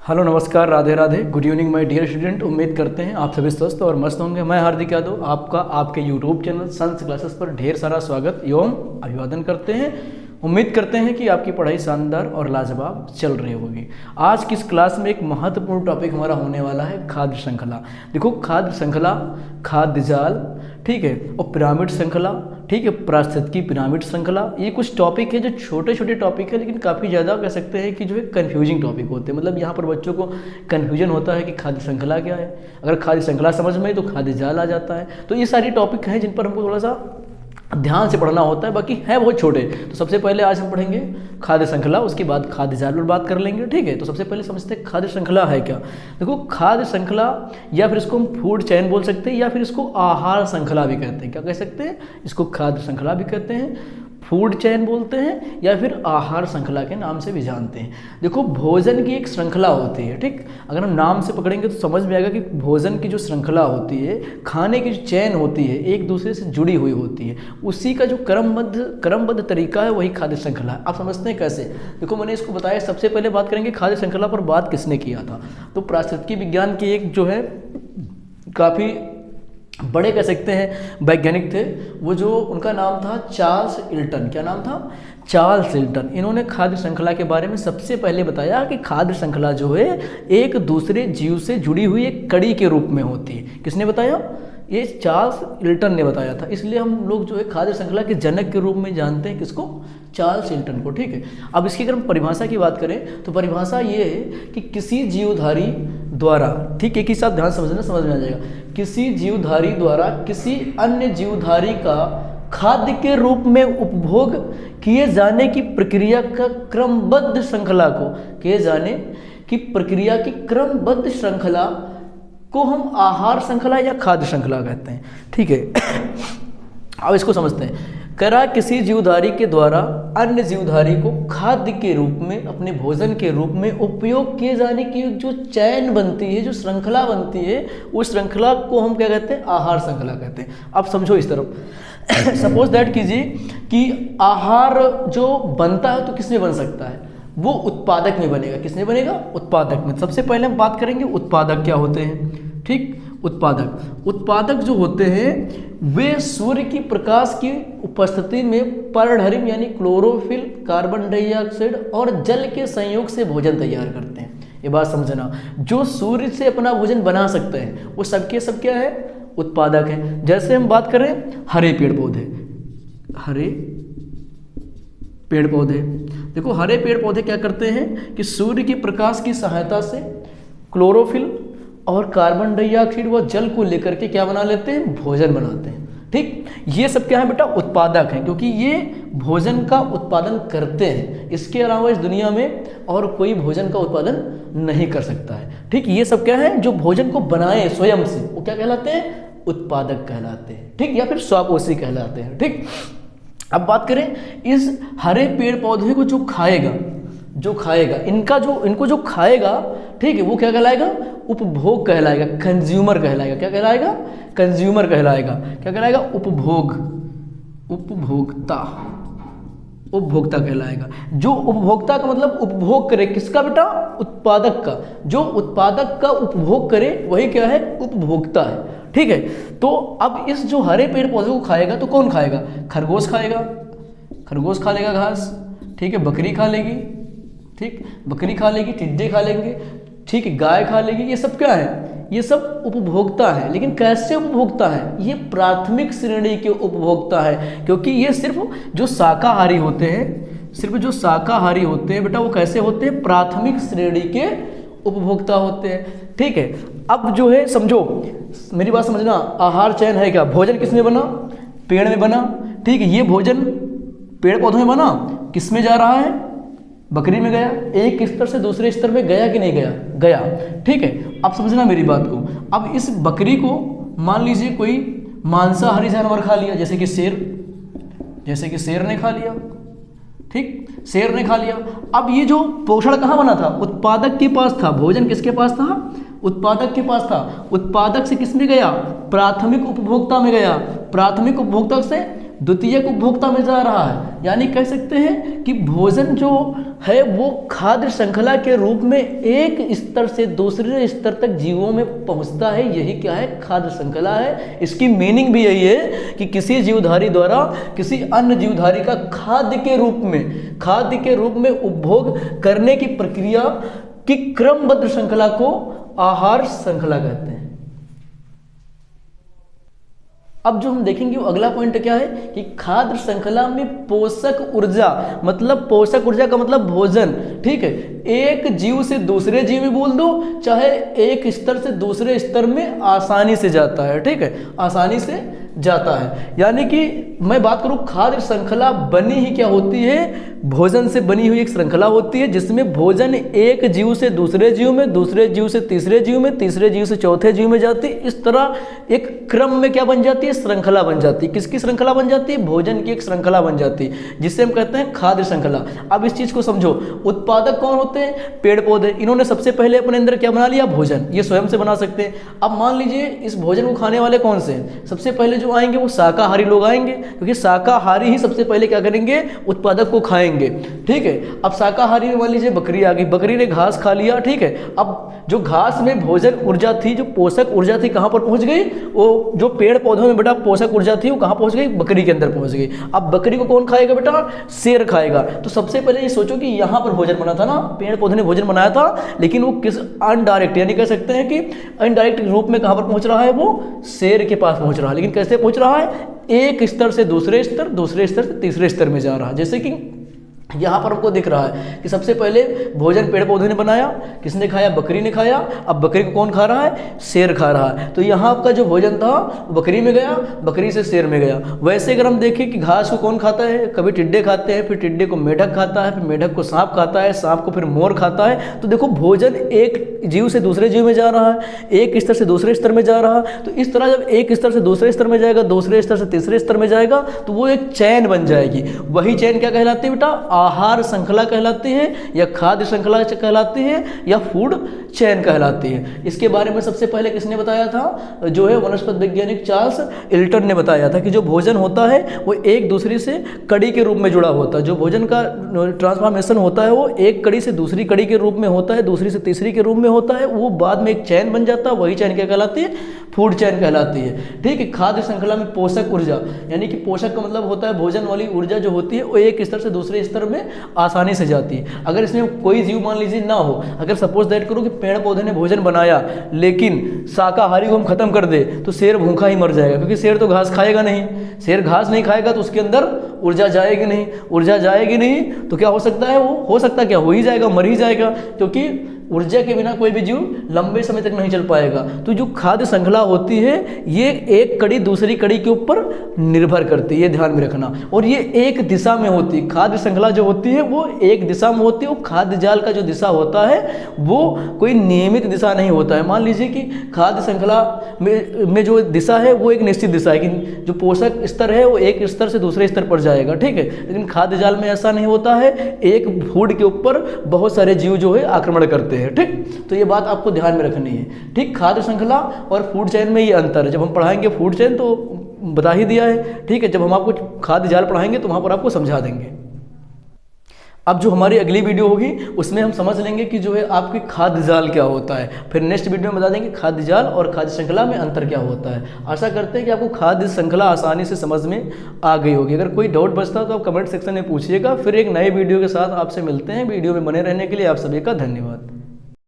Hello नमस्कार Radhe Radhe good evening my dear student. उम्मीद करते हैं आप सभी स्वस्थ और मस्त होंगे। मैं हार्दिक यादव आपका आपके यूट्यूब चैनल संस क्लासेस पर ढेर सारा स्वागत एवं अभिवादन करते हैं। उम्मीद करते हैं कि आपकी पढ़ाई शानदार और लाजवाब चल रही होगी। आज की इस क्लास में एक महत्वपूर्ण टॉपिक हमारा होने वाला है खाद्य श्रृंखला। देखो खाद्य श्रृंखला, खाद्य जाल, ठीक है, और पिरामिड श्रृंखला, ठीक है, पारिस्थितिकी पिरामिड श्रृंखला, ये कुछ टॉपिक है जो छोटे छोटे टॉपिक है लेकिन काफ़ी ज़्यादा कह सकते हैं कि जो है कन्फ्यूजिंग टॉपिक होते हैं। मतलब यहाँ पर बच्चों को कन्फ्यूजन होता है कि खाद्य श्रृंखला क्या है। अगर खाद्य श्रृंखला समझ में आई तो खाद्य जाल आ जाता है। तो ये सारी टॉपिक हैं जिन पर हमको थोड़ा सा ध्यान से पढ़ना होता है, बाकी है बहुत छोटे। तो सबसे पहले आज हम पढ़ेंगे खाद्य श्रृंखला, उसके बाद खाद्य जाल पर बात कर लेंगे, ठीक है। तो सबसे पहले समझते हैं खाद्य श्रृंखला है क्या। देखो खाद्य श्रृंखला या फिर इसको हम फूड चेन बोल सकते हैं या फिर इसको आहार श्रृंखला भी कहते हैं। क्या कह सकते हैं? इसको खाद्य श्रृंखला भी कहते हैं, फूड चेन बोलते हैं या फिर आहार श्रृंखला के नाम से भी जानते हैं। देखो भोजन की एक श्रृंखला होती है, ठीक। अगर हम नाम से पकड़ेंगे तो समझ में आएगा कि भोजन की जो श्रृंखला होती है, खाने की जो चेन होती है, एक दूसरे से जुड़ी हुई होती है। उसी का जो क्रमबद्ध तरीका है वही खाद्य श्रृंखला है। आप समझते हैं कैसे? देखो मैंने इसको बताया। सबसे पहले बात करेंगे खाद्य श्रृंखला पर बात किसने किया था। तो पारिस्थितिकी विज्ञान के एक जो है काफ़ी बड़े कह सकते हैं वैज्ञानिक थे, वो जो उनका नाम था चार्ल्स इल्टन। क्या नाम था? Charles Elton. इन्होंने खाद्य श्रृंखला के बारे में सबसे पहले बताया कि खाद्य श्रृंखला जो है एक दूसरे जीव से जुड़ी हुई एक कड़ी के रूप में होती है। किसने बताया? ये चार्ल्स इल्टन ने बताया था। इसलिए हम लोग जो है खाद्य श्रृंखला के जनक के रूप में जानते हैं किसको? चार्ल्स इल्टन को, ठीक है। अब इसकी अगर हम परिभाषा की बात करें तो परिभाषा ये है कि किसी जीवधारी द्वारा, ठीक है, एक ही साथ ध्यान समझना, समझ में आ जाएगा, किसी जीवधारी द्वारा किसी अन्य जीवधारी का खाद्य के रूप में उपभोग किए जाने की प्रक्रिया का क्रमबद्ध श्रृंखला को, किए जाने की प्रक्रिया की क्रमबद्ध श्रृंखला को हम आहार श्रृंखला या खाद्य श्रृंखला कहते हैं, ठीक है। अब इसको समझते हैं। कह रहा किसी जीवधारी के द्वारा अन्य जीवधारी को खाद्य के रूप में, अपने भोजन के रूप में उपयोग किए जाने की जो चैन बनती है, जो श्रृंखला बनती है, उस श्रृंखला को हम क्या कहते हैं? आहार श्रृंखला कहते हैं। अब समझो इस तरफ सपोज दैट कीजिए कि आहार जो बनता है तो किसमें बन सकता है? वो उत्पादक में बनेगा। किसमें बनेगा? उत्पादक में। सबसे पहले हम बात करेंगे उत्पादक क्या होते हैं, ठीक। उत्पादक जो होते हैं वे सूर्य की प्रकाश की उपस्थिति में परढरिम यानी क्लोरोफिल, कार्बन डाइऑक्साइड और जल के संयोग से भोजन तैयार करते हैं। ये बात समझना, जो सूर्य से अपना भोजन बना सकते हैं वो सबके सब क्या है? उत्पादक है। जैसे हम बात करें हरे पेड़ पौधे, हरे पेड़ पौधे, देखो हरे पेड़ पौधे क्या करते हैं कि सूर्य की प्रकाश की सहायता से क्लोरोफिल और कार्बन डाइऑक्साइड व जल को लेकर के क्या बना लेते हैं? भोजन बनाते हैं, ठीक। ये सब क्या है बेटा? उत्पादक हैं, क्योंकि ये भोजन का उत्पादन करते हैं। इसके अलावा इस दुनिया में और कोई भोजन का उत्पादन नहीं कर सकता है, ठीक। ये सब क्या है? जो भोजन को बनाए स्वयं से, वो क्या कहलाते हैं? उत्पादक कहलाते हैं, ठीक, या फिर स्वपोषी कहलाते हैं, ठीक। अब बात करें इस हरे पेड़ पौधे को जो खाएगा, इनको जो खाएगा, ठीक है, वो क्या कहलाएगा? उपभोग कहलाएगा, कंज्यूमर कहलाएगा। क्या कहलाएगा? कंज्यूमर कहलाएगा। क्या कहलाएगा? उपभोक्ता कहलाएगा। जो उपभोक्ता का मतलब उपभोग करे, किसका बेटा? उत्पादक का। जो उत्पादक का उपभोग करे वही क्या है? उपभोक्ता है, ठीक है। तो अब इस जो हरे पेड़ पौधे को खाएगा तो कौन खाएगा? खरगोश खाएगा, खरगोश खा लेगा घास, ठीक है, बकरी खा लेगी, ठीक, बकरी खा लेगी, टिड्डे खा लेंगे, ठीक है, गाय खा लेगी। ये सब क्या है? ये सब उपभोक्ता है। लेकिन कैसे उपभोक्ता है? ये प्राथमिक श्रेणी के उपभोक्ता है, क्योंकि ये सिर्फ जो शाकाहारी होते हैं, बेटा वो कैसे होते हैं? प्राथमिक श्रेणी के उपभोक्ता होते हैं, ठीक है। अब जो है समझो, मेरी बात समझना, आहार चयन है क्या? भोजन किसमें बना? पेड़ में बना, ठीक है। ये भोजन पेड़ पौधों में बना, किस में जा रहा है? बकरी में गया। एक स्तर से दूसरे स्तर पे गया कि नहीं गया? गया, ठीक है। अब समझना मेरी बात को। अब इस बकरी को मान लीजिए कोई मांसाहारी जानवर खा लिया, जैसे कि शेर ने खा लिया, ठीक, शेर ने खा लिया। अब ये जो पोषण कहाँ बना था? उत्पादक के पास था। भोजन किसके पास था? उत्पादक के पास था। उत्पादक से किस में गया? प्राथमिक उपभोक्ता में गया। प्राथमिक उपभोक्ता से द्वितीयक उपभोक्ता में जा रहा है। यानी कह सकते हैं कि भोजन जो है वो खाद्य श्रृंखला के रूप में एक स्तर से दूसरे स्तर तक जीवों में पहुंचता है। यही क्या है? खाद्य श्रृंखला है। इसकी मीनिंग भी यही है कि किसी जीवधारी द्वारा किसी अन्य जीवधारी का खाद्य के रूप में उपभोग करने की प्रक्रिया की क्रमबद्ध श्रृंखला को आहार श्रृंखला कहते हैं। अब जो हम देखेंगे वो अगला पॉइंट क्या है कि खाद्य श्रृंखला में पोषक ऊर्जा, मतलब पोषक ऊर्जा का मतलब भोजन, ठीक है, एक जीव से दूसरे जीव में बोल दो, चाहे एक स्तर से दूसरे स्तर में आसानी से जाता है, ठीक है, आसानी से जाता है। यानी कि मैं बात करूं खाद्य श्रृंखला बनी ही क्या होती है? भोजन से बनी हुई एक श्रृंखला होती है जिसमें भोजन एक जीव से दूसरे जीव में, दूसरे जीव से तीसरे जीव में, तीसरे जीव से चौथे जीव में जाती है। इस तरह एक क्रम में क्या बन जाती है? श्रृंखला बन जाती है। किसकी श्रृंखला बन जाती है? भोजन की एक श्रृंखला बन जाती है जिसे हम कहते हैं खाद्य श्रृंखला। अब इस चीज को समझो, उत्पादक कौन होते हैं? पेड़ पौधे। इन्होंने सबसे पहले अपने अंदर क्या बना लिया? भोजन। ये स्वयं से बना सकते हैं। अब मान लीजिए इस भोजन को खाने वाले कौन से हैं? सबसे पहले जो आएंगे वो शाकाहारी लोग आएंगे, क्योंकि शाकाहारी ही सबसे पहले क्या करेंगे? उत्पादक को खाएंगे, ठीक है। अब शाकाहारी में मान लीजिए बकरी आ गई, बकरी ने घास खा लिया, ठीक है। अब जो घास में भोजन ऊर्जा थी, जो पोषक ऊर्जा थी, कहाँ पर पहुंच गई? वो जो पेड़ पौधों में बेटा पोषक ऊर्जा थी वो कहाँ पहुंच गई? बकरी के अंदर पहुंच गई। अब बकरी को कौन खाएगा बेटा? शेर खाएगा। तो सबसे पहले ये सोचो कि यहाँ पर भोजन बना था ना, पेड़ पौधे ने भोजन बनाया था, लेकिन वो किस अनडायरेक्ट, यानी कह सकते हैं कि इनडायरेक्ट रूप में कहाँ पर पहुंच रहा है? वो शेर के पास पहुंच रहा है। लेकिन कैसे पहुंच रहा है? एक स्तर से दूसरे स्तर, दूसरे स्तर से तीसरे स्तर में जा रहा है। जैसे कि यहाँ पर हमको दिख रहा है कि सबसे पहले भोजन पेड़ पौधे ने बनाया, किसने खाया? बकरी ने खाया। अब बकरी को कौन खा रहा है? शेर खा रहा है। तो यहाँ आपका जो भोजन था बकरी में गया, बकरी से शेर में गया। वैसे अगर हम देखें कि घास को कौन खाता है? कभी टिड्डे खाते हैं, फिर टिड्डे को मेढक खाता है, फिर मेढक को सांप खाता है, सांप को फिर मोर खाता है। तो देखो भोजन एक जीव से दूसरे जीव में जा रहा है, एक स्तर से दूसरे स्तर में जा रहा है। तो इस तरह जब एक स्तर से दूसरे स्तर में जाएगा, दूसरे स्तर से तीसरे स्तर में जाएगा, तो वो एक चैन बन जाएगी। वही चैन क्या कहलाती है बेटा? आहार श्रृंखला कहलाती है, या खाद्य श्रृंखला कहलाती है, या फूड चैन कहलाती है। इसके बारे में सबसे पहले किसने बताया था? जो है वनस्पति वैज्ञानिक चार्ल्स इल्टन ने बताया था कि जो भोजन होता है वो एक दूसरे से कड़ी के रूप में जुड़ा होता है। जो भोजन का ट्रांसफॉर्मेशन होता है वो एक कड़ी से दूसरी कड़ी के रूप में होता है, दूसरी से तीसरी के रूप में होता है, वो बाद में एक चैन बन जाता है। वही चैन क्या कहलाती है? फूड चैन कहलाती है, ठीक है। खाद्य श्रृंखला में पोषक ऊर्जा, यानी कि पोषक का मतलब होता है भोजन वाली ऊर्जा जो होती है वो एक स्तर से दूसरे स्तर में आसानी से जाती है। अगर इसमें कोई जीव मान लीजिए ना हो, अगर सपोज दैट करो कि पेड़ पौधे ने भोजन बनाया लेकिन शाकाहारी को हम खत्म कर दे, तो शेर भूखा ही मर जाएगा, क्योंकि शेर तो घास खाएगा नहीं। शेर घास नहीं खाएगा तो उसके अंदर ऊर्जा जाएगी नहीं, ऊर्जा जाएगी नहीं तो क्या हो सकता है? वो हो सकता क्या? हो ही जाएगा, मर ही जाएगा, क्योंकि ऊर्जा के बिना कोई भी जीव लंबे समय तक नहीं चल पाएगा। तो जो खाद्य श्रृंखला होती है ये एक कड़ी दूसरी कड़ी के ऊपर निर्भर करती है, ये ध्यान में रखना। और ये एक दिशा में होती है। खाद्य श्रृंखला जो होती है वो एक दिशा में होती है। वो खाद्य जाल का जो दिशा होता है वो कोई नियमित दिशा नहीं होता है। मान लीजिए कि खाद्य श्रृंखला में जो दिशा है वो एक निश्चित दिशा है, कि जो पोषक स्तर है वो एक स्तर से दूसरे स्तर पर जाएगा, ठीक है। लेकिन खाद्य जाल में ऐसा नहीं होता है, एक फूड के ऊपर बहुत सारे जीव जो है आक्रमण करते हैं, ठीक। तो ये बात आपको ध्यान में रखनी है, ठीक। खाद्य श्रृंखला और फूड चेन में ये अंतर है। जब हम पढ़ाएंगे फूड चेन तो बता ही दिया है, ठीक है। जब हम आपको खाद्य जाल पढ़ाएंगे तो वहाँ पर आपको समझा देंगे। अब जो हमारी अगली वीडियो होगी उसमें हम समझ लेंगे कि जो है आपकी खाद्य जाल क्या होता है। फिर नेक्स्ट वीडियो में बता देंगे खाद्य जाल और खाद्य श्रृंखला में अंतर क्या होता है। आशा करते हैं कि आपको खाद्य श्रृंखला आसानी से समझ में आ गई होगी। अगर कोई डाउट बचता तो आप कमेंट सेक्शन में पूछिएगा। फिर एक नए वीडियो के साथ आपसे मिलते हैं। वीडियो में बने रहने के लिए आप सभी का धन्यवाद।